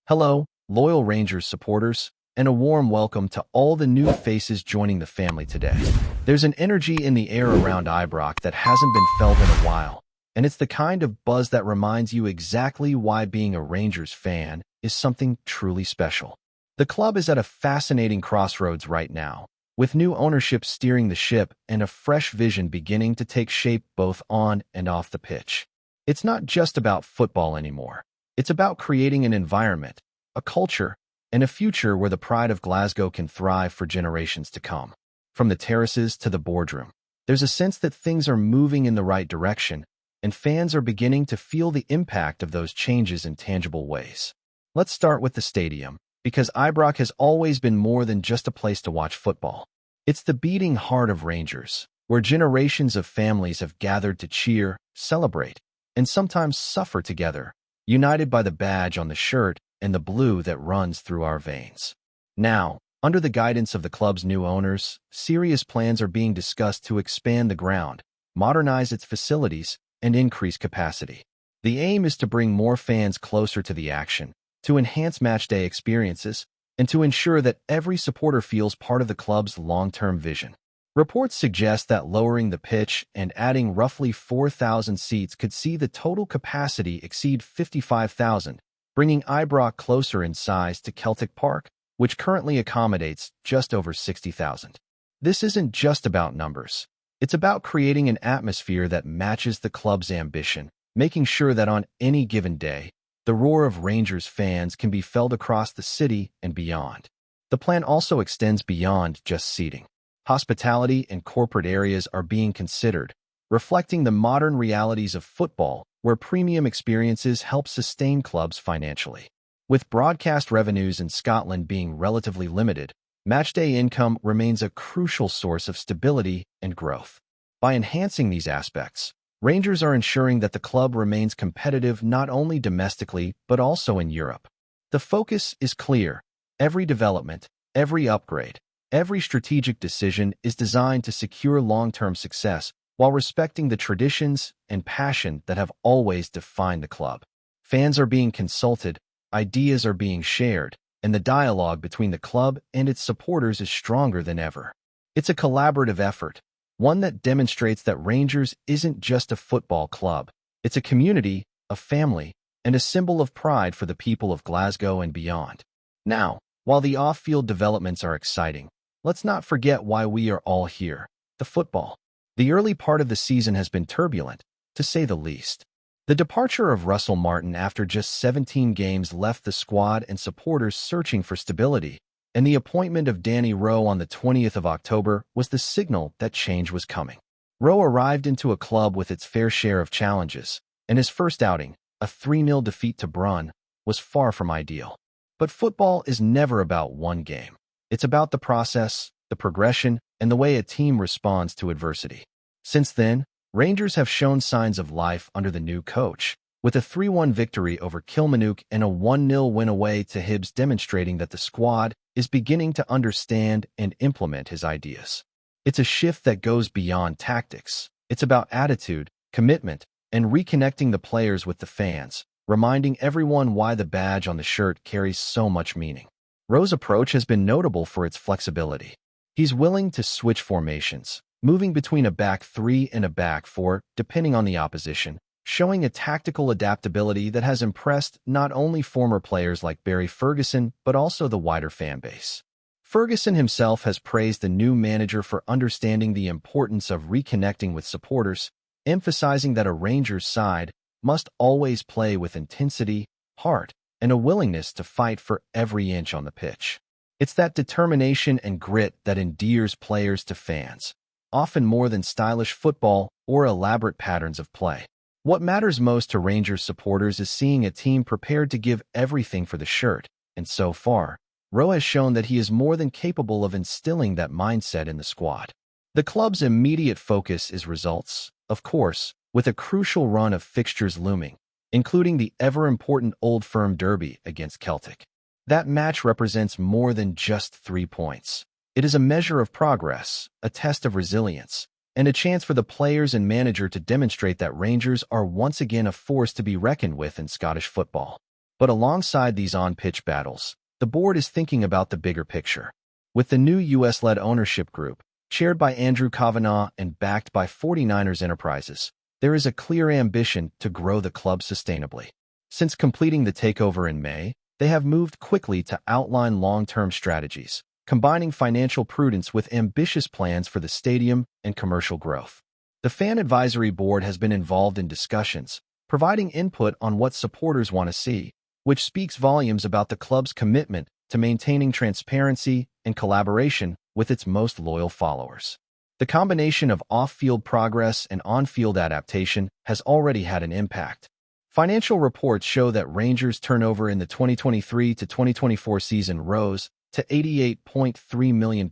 Hello, loyal Rangers supporters, and a warm welcome to all the new faces joining the family today. There's an energy in the air around IBROX that hasn't been felt in a while, and it's the kind of buzz that reminds you exactly why being a Rangers fan is something truly special. The club is at a fascinating crossroads right now, with new ownership steering the ship and a fresh vision beginning to take shape both on and off the pitch. It's not just about football anymore. It's about creating an environment, a culture, and a future where the pride of Glasgow can thrive for generations to come. From the terraces to the boardroom, there's a sense that things are moving in the right direction, and fans are beginning to feel the impact of those changes in tangible ways. Let's start with the stadium, because IBROX has always been more than just a place to watch football. It's the beating heart of Rangers, where generations of families have gathered to cheer, celebrate, and sometimes suffer together, united by the badge on the shirt and the blue that runs through our veins. Now, under the guidance of the club's new owners, serious plans are being discussed to expand the ground, modernize its facilities, and increase capacity. The aim is to bring more fans closer to the action, to enhance matchday experiences, and to ensure that every supporter feels part of the club's long-term vision. Reports suggest that lowering the pitch and adding roughly 4,000 seats could see the total capacity exceed 55,000, bringing IBROX closer in size to Celtic Park, which currently accommodates just over 60,000. This isn't just about numbers. It's about creating an atmosphere that matches the club's ambition, making sure that on any given day, the roar of Rangers fans can be felt across the city and beyond. The plan also extends beyond just seating. Hospitality and corporate areas are being considered, reflecting the modern realities of football, where premium experiences help sustain clubs financially. With broadcast revenues in Scotland being relatively limited, matchday income remains a crucial source of stability and growth. By enhancing these aspects, Rangers are ensuring that the club remains competitive not only domestically but also in Europe. The focus is clear. Every development, every upgrade, every strategic decision is designed to secure long-term success while respecting the traditions and passion that have always defined the club. Fans are being consulted, ideas are being shared, and the dialogue between the club and its supporters is stronger than ever. It's a collaborative effort, one that demonstrates that Rangers isn't just a football club. It's a community, a family, and a symbol of pride for the people of Glasgow and beyond. Now, while the off-field developments are exciting, let's not forget why we are all here: the football. The early part of the season has been turbulent, to say the least. The departure of Russell Martin after just 17 games left the squad and supporters searching for stability, and the appointment of Danny Rowe on the 20th of October was the signal that change was coming. Rowe arrived into a club with its fair share of challenges, and his first outing, a 3-0 defeat to Brunn, was far from ideal. But football is never about one game. It's about the process, the progression, and the way a team responds to adversity. Since then, Rangers have shown signs of life under the new coach, with a 3-1 victory over Kilmarnock and a 1-0 win away to Hibs demonstrating that the squad is beginning to understand and implement his ideas. It's a shift that goes beyond tactics. It's about attitude, commitment, and reconnecting the players with the fans, reminding everyone why the badge on the shirt carries so much meaning. Rowe's approach has been notable for its flexibility. He's willing to switch formations, moving between a back three and a back four, depending on the opposition, showing a tactical adaptability that has impressed not only former players like Barry Ferguson, but also the wider fan base. Ferguson himself has praised the new manager for understanding the importance of reconnecting with supporters, emphasizing that a Rangers side must always play with intensity, heart, and a willingness to fight for every inch on the pitch. It's that determination and grit that endears players to fans, often more than stylish football or elaborate patterns of play. What matters most to Rangers supporters is seeing a team prepared to give everything for the shirt, and so far, Rowe has shown that he is more than capable of instilling that mindset in the squad. The club's immediate focus is results, of course, with a crucial run of fixtures looming, including the ever-important Old Firm Derby against Celtic. That match represents more than just 3 points. It is a measure of progress, a test of resilience, and a chance for the players and manager to demonstrate that Rangers are once again a force to be reckoned with in Scottish football. But alongside these on-pitch battles, the board is thinking about the bigger picture. With the new U.S.-led ownership group, chaired by Andrew Kavanagh and backed by 49ers Enterprises, there is a clear ambition to grow the club sustainably. Since completing the takeover in May, they have moved quickly to outline long-term strategies, combining financial prudence with ambitious plans for the stadium and commercial growth. The Fan Advisory Board has been involved in discussions, providing input on what supporters want to see, which speaks volumes about the club's commitment to maintaining transparency and collaboration with its most loyal followers. The combination of off-field progress and on-field adaptation has already had an impact. Financial reports show that Rangers' turnover in the 2023 to 2024 season rose to £88.3 million,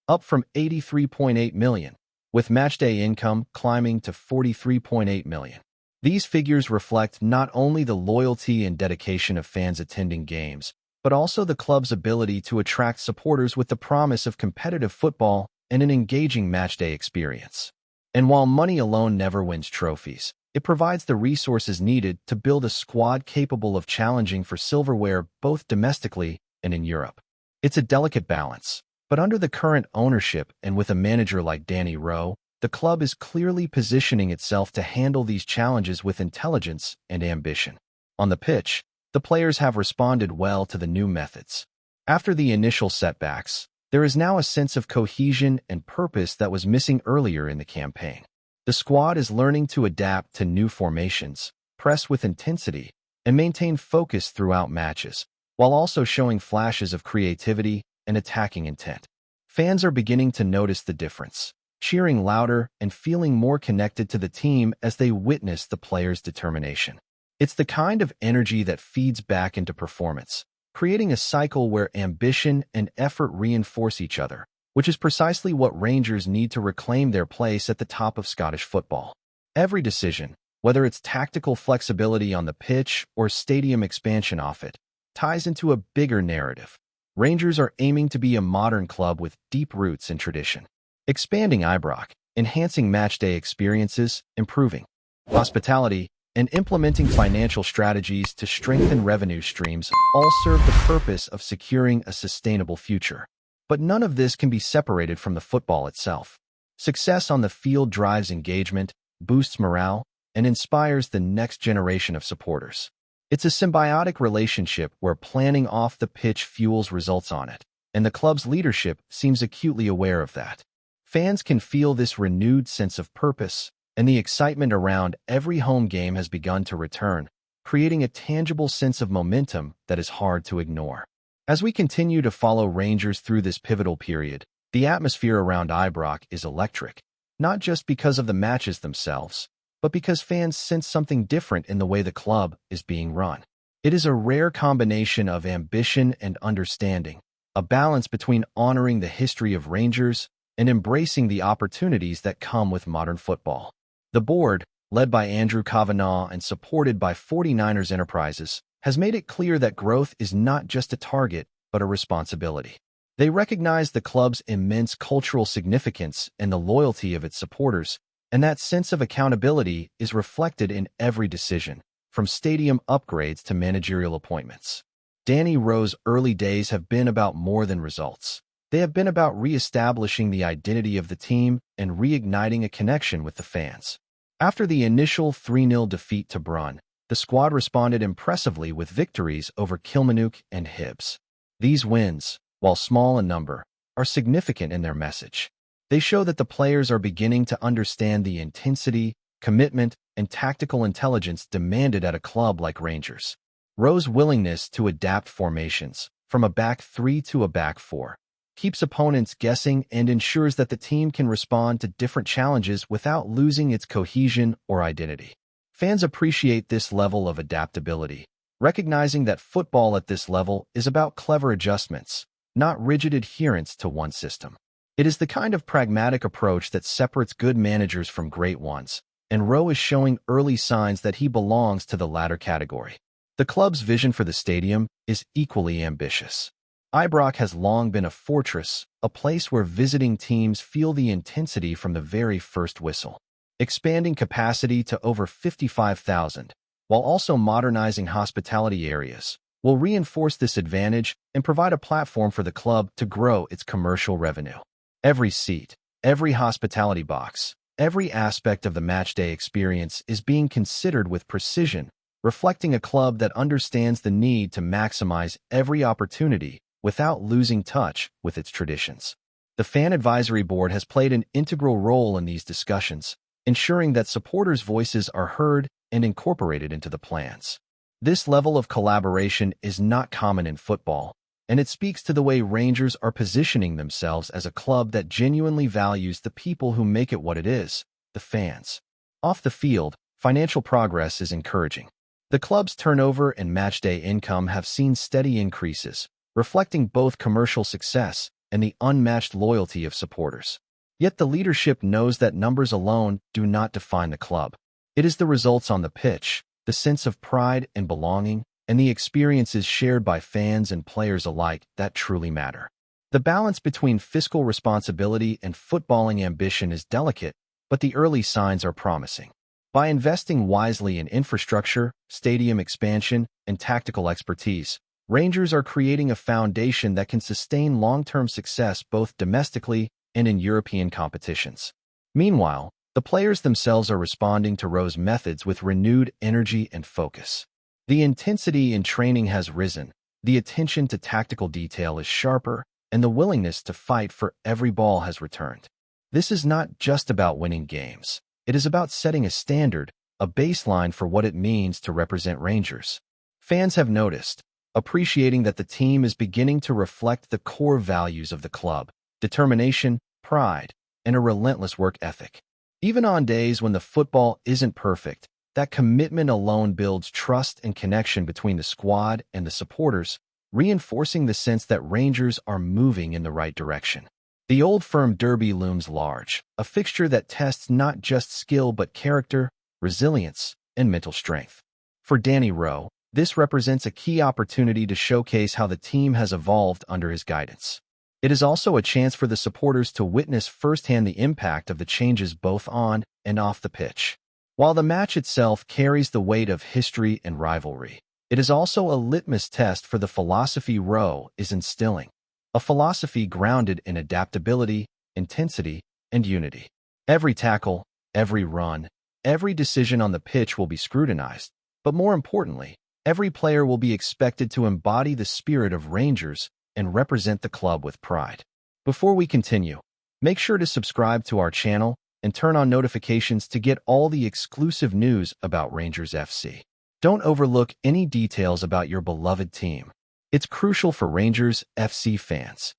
up from £83.8 million, with matchday income climbing to £43.8 million. These figures reflect not only the loyalty and dedication of fans attending games, but also the club's ability to attract supporters with the promise of competitive football and an engaging matchday experience. And while money alone never wins trophies, it provides the resources needed to build a squad capable of challenging for silverware both domestically and in Europe. It's a delicate balance, but under the current ownership and with a manager like Danny Rowe, the club is clearly positioning itself to handle these challenges with intelligence and ambition. On the pitch, the players have responded well to the new methods. After the initial setbacks, there is now a sense of cohesion and purpose that was missing earlier in the campaign. The squad is learning to adapt to new formations, press with intensity, and maintain focus throughout matches, while also showing flashes of creativity and attacking intent. Fans are beginning to notice the difference, cheering louder and feeling more connected to the team as they witness the players' determination. It's the kind of energy that feeds back into performance, creating a cycle where ambition and effort reinforce each other, which is precisely what Rangers need to reclaim their place at the top of Scottish football. Every decision, whether it's tactical flexibility on the pitch or stadium expansion off it, ties into a bigger narrative. Rangers are aiming to be a modern club with deep roots in tradition. Expanding IBROX, enhancing matchday experiences, improving hospitality, and implementing financial strategies to strengthen revenue streams all serve the purpose of securing a sustainable future. But none of this can be separated from the football itself. Success on the field drives engagement, boosts morale, and inspires the next generation of supporters. It's a symbiotic relationship where planning off the pitch fuels results on it, and the club's leadership seems acutely aware of that. Fans can feel this renewed sense of purpose, and the excitement around every home game has begun to return, creating a tangible sense of momentum that is hard to ignore. As we continue to follow Rangers through this pivotal period, the atmosphere around IBROX is electric, not just because of the matches themselves, but because fans sense something different in the way the club is being run. It is a rare combination of ambition and understanding, a balance between honoring the history of Rangers and embracing the opportunities that come with modern football. The board, led by Andrew Kavanagh and supported by 49ers Enterprises, has made it clear that growth is not just a target, but a responsibility. They recognize the club's immense cultural significance and the loyalty of its supporters, and that sense of accountability is reflected in every decision, from stadium upgrades to managerial appointments. Danny Rowe's early days have been about more than results. They have been about re-establishing the identity of the team and reigniting a connection with the fans. After the initial 3-0 defeat to Brunn, the squad responded impressively with victories over Kilmarnock and Hibs. These wins, while small in number, are significant in their message. They show that the players are beginning to understand the intensity, commitment, and tactical intelligence demanded at a club like Rangers. Rowe's willingness to adapt formations, from a back three to a back four, keeps opponents guessing and ensures that the team can respond to different challenges without losing its cohesion or identity. Fans appreciate this level of adaptability, recognizing that football at this level is about clever adjustments, not rigid adherence to one system. It is the kind of pragmatic approach that separates good managers from great ones, and Rowe is showing early signs that he belongs to the latter category. The club's vision for the stadium is equally ambitious. IBROX has long been a fortress, a place where visiting teams feel the intensity from the very first whistle. Expanding capacity to over 55,000, while also modernizing hospitality areas, will reinforce this advantage and provide a platform for the club to grow its commercial revenue. Every seat, every hospitality box, every aspect of the matchday experience is being considered with precision, reflecting a club that understands the need to maximize every opportunity without losing touch with its traditions. The Fan Advisory Board has played an integral role in these discussions, ensuring that supporters' voices are heard and incorporated into the plans. This level of collaboration is not common in football, and it speaks to the way Rangers are positioning themselves as a club that genuinely values the people who make it what it is, the fans. Off the field, financial progress is encouraging. The club's turnover and matchday income have seen steady increases, reflecting both commercial success and the unmatched loyalty of supporters. Yet the leadership knows that numbers alone do not define the club. It is the results on the pitch, the sense of pride and belonging, and the experiences shared by fans and players alike that truly matter. The balance between fiscal responsibility and footballing ambition is delicate, but the early signs are promising. By investing wisely in infrastructure, stadium expansion, and tactical expertise, Rangers are creating a foundation that can sustain long-term success both domestically and in European competitions. Meanwhile, the players themselves are responding to Rowe's methods with renewed energy and focus. The intensity in training has risen, the attention to tactical detail is sharper, and the willingness to fight for every ball has returned. This is not just about winning games. It is about setting a standard, a baseline for what it means to represent Rangers. Fans have noticed, appreciating that the team is beginning to reflect the core values of the club: determination, pride, and a relentless work ethic. Even on days when the football isn't perfect, that commitment alone builds trust and connection between the squad and the supporters, reinforcing the sense that Rangers are moving in the right direction. The Old Firm Derby looms large, a fixture that tests not just skill but character, resilience, and mental strength. For Danny Rowe, this represents a key opportunity to showcase how the team has evolved under his guidance. It is also a chance for the supporters to witness firsthand the impact of the changes both on and off the pitch. While the match itself carries the weight of history and rivalry, it is also a litmus test for the philosophy Rowe is instilling, a philosophy grounded in adaptability, intensity, and unity. Every tackle, every run, every decision on the pitch will be scrutinized, but more importantly, every player will be expected to embody the spirit of Rangers and represent the club with pride. Before we continue, make sure to subscribe to our channel and turn on notifications to get all the exclusive news about Rangers FC. Don't overlook any details about your beloved team. It's crucial for Rangers FC fans.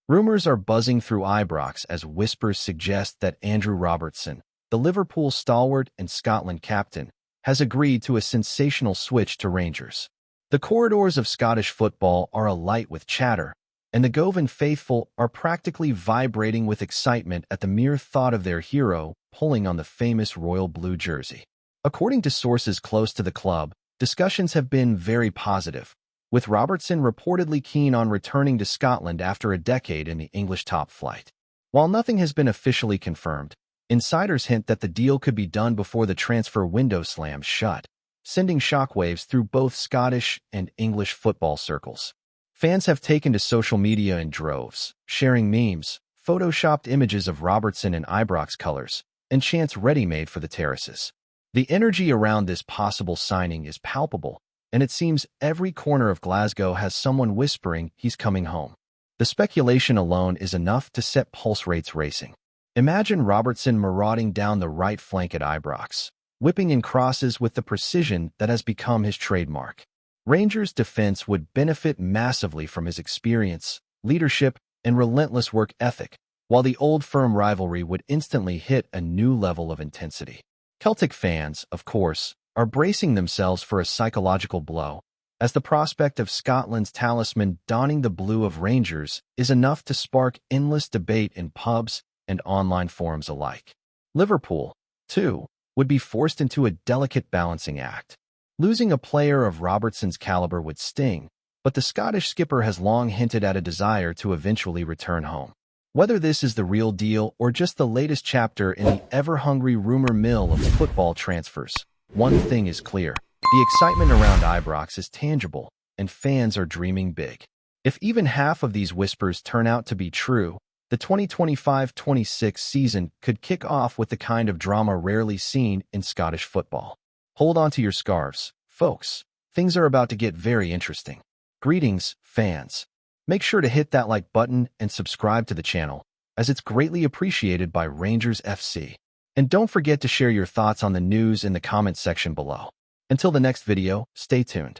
Rumors are buzzing through IBROX as whispers suggest that Andrew Robertson, the Liverpool stalwart and Scotland captain, has agreed to a sensational switch to Rangers. The corridors of Scottish football are alight with chatter, and the Govan faithful are practically vibrating with excitement at the mere thought of their hero pulling on the famous royal blue jersey. According to sources close to the club, discussions have been very positive, with Robertson reportedly keen on returning to Scotland after a decade in the English top flight. While nothing has been officially confirmed, insiders hint that the deal could be done before the transfer window slams shut, sending shockwaves through both Scottish and English football circles. Fans have taken to social media in droves, sharing memes, photoshopped images of Robertson in IBROX colors, and chants ready-made for the terraces. The energy around this possible signing is palpable, and it seems every corner of Glasgow has someone whispering he's coming home. The speculation alone is enough to set pulse rates racing. Imagine Robertson marauding down the right flank at IBROX, whipping in crosses with the precision that has become his trademark. Rangers' defense would benefit massively from his experience, leadership, and relentless work ethic, while the Old Firm rivalry would instantly hit a new level of intensity. Celtic fans, of course, are bracing themselves for a psychological blow, as the prospect of Scotland's talisman donning the blue of Rangers is enough to spark endless debate in pubs and online forums alike. Liverpool, too, would be forced into a delicate balancing act. Losing a player of Robertson's caliber would sting, but the Scottish skipper has long hinted at a desire to eventually return home. Whether this is the real deal or just the latest chapter in the ever-hungry rumor mill of football transfers, one thing is clear: The excitement around IBROX is tangible, and fans are dreaming big. If even half of these whispers turn out to be true, the 2025-26 season could kick off with the kind of drama rarely seen in Scottish football. Hold on to your scarves, folks. Things are about to get very interesting. Greetings, fans. Make sure to hit that like button and subscribe to the channel, as it's greatly appreciated by Rangers FC. And don't forget to share your thoughts on the news in the comments section below. Until the next video, stay tuned.